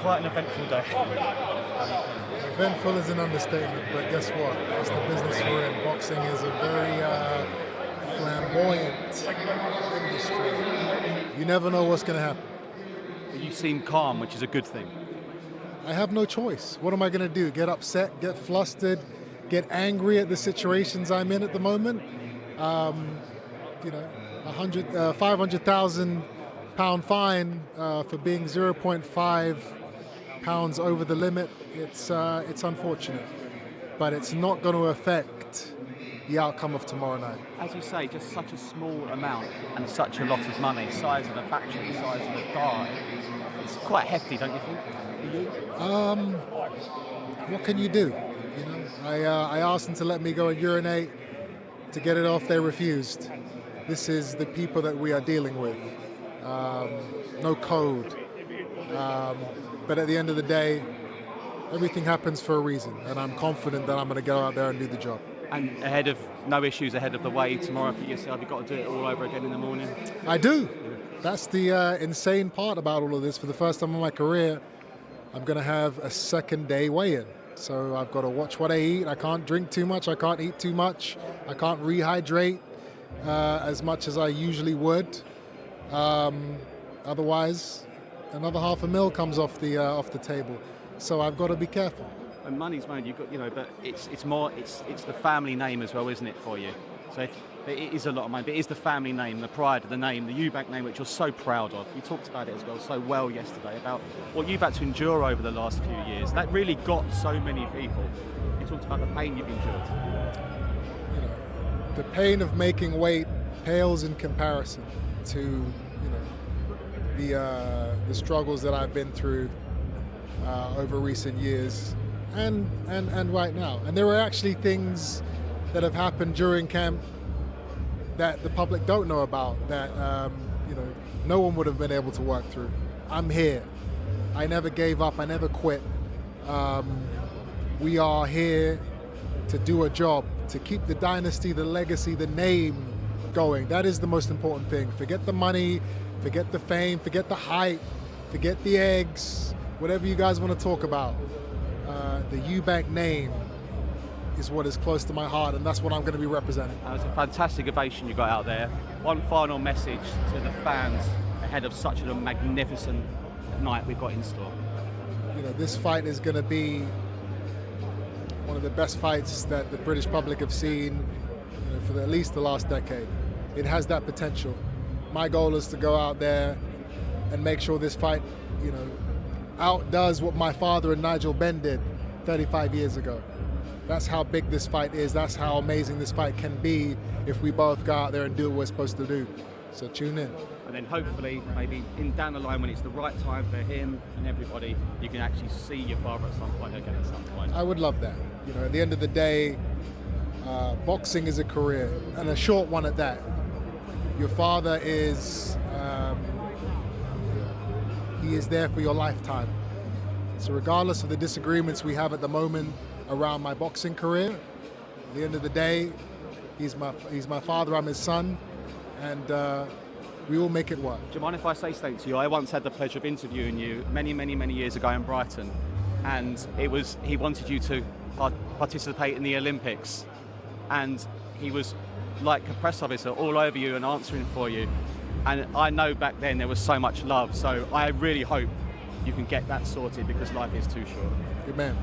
quite an eventful day. Eventful is an understatement, but guess what? It's the business we're in. Boxing is a very flamboyant industry. You never know what's going to happen. You seem calm, which is a good thing. I have no choice. What am I going to do? Get upset, get flustered, get angry at the situations I'm in at the moment? You know, £500,000 fine for being 0.5 pounds over the limit. It's unfortunate, but it's not going to affect the outcome of tomorrow night. As you say, just such a small amount and such a lot of money, size of a factory, size of a guy. It's quite hefty, don't you think? What can you do? You know, I asked them to let me go and urinate to get it off. They refused. This is the people that we are dealing with. No code. But at the end of the day, everything happens for a reason, and I'm confident that I'm going to go out there and do the job. And no issues ahead of the weigh tomorrow for yourself? You've got to do it all over again in the morning? I do. That's the insane part about all of this. For the first time in my career, I'm going to have a second day weigh-in. So I've got to watch what I eat. I can't drink too much. I can't eat too much. I can't rehydrate as much as I usually would. Otherwise, another $500,000 comes off the table. So I've got to be careful. And money's money. You've got, but it's the family name as well, isn't it, for you? So it is a lot of money, but it is the family name, the pride of the name, the Eubank name, which you're so proud of. You talked about it as well so well yesterday about what you've had to endure over the last few years. That really got so many people. You talked about the pain you've endured. The pain of making weight pales in comparison to the struggles that I've been through over recent years and right now. And there were actually things that have happened during camp that the public don't know about, that no one would have been able to work through. I'm here. I never gave up. I never quit. We are here to do a job, to keep the dynasty, the legacy, the name going. That is the most important thing. Forget the money, forget the fame, forget the hype, forget the eggs, whatever you guys want to talk about. The Eubank name is what is close to my heart, and that's what I'm going to be representing. That was a fantastic ovation you got out there. One final message to the fans ahead of such a magnificent night we've got in store. This fight is going to be one of the best fights that the British public have seen for at least the last decade. It has that potential. My goal is to go out there and make sure this fight, outdoes what my father and Nigel Benn did 35 years ago. That's how big this fight is. That's how amazing this fight can be if we both go out there and do what we're supposed to do. So tune in. And then hopefully, maybe down the line when it's the right time for him and everybody, you can actually see your father at some point again at some point. I would love that. At the end of the day, boxing is a career, and a short one at that. Your father is, he is there for your lifetime. So regardless of the disagreements we have at the moment around my boxing career, at the end of the day, he's my father, I'm his son, and we will make it work. Do you mind if I say something to you? I once had the pleasure of interviewing you many, many, many years ago in Brighton, and he wanted you to participate in the Olympics, and he was like a press officer all over you and answering for you. And I know back then there was so much love, so I really hope you can get that sorted because life is too short. Amen.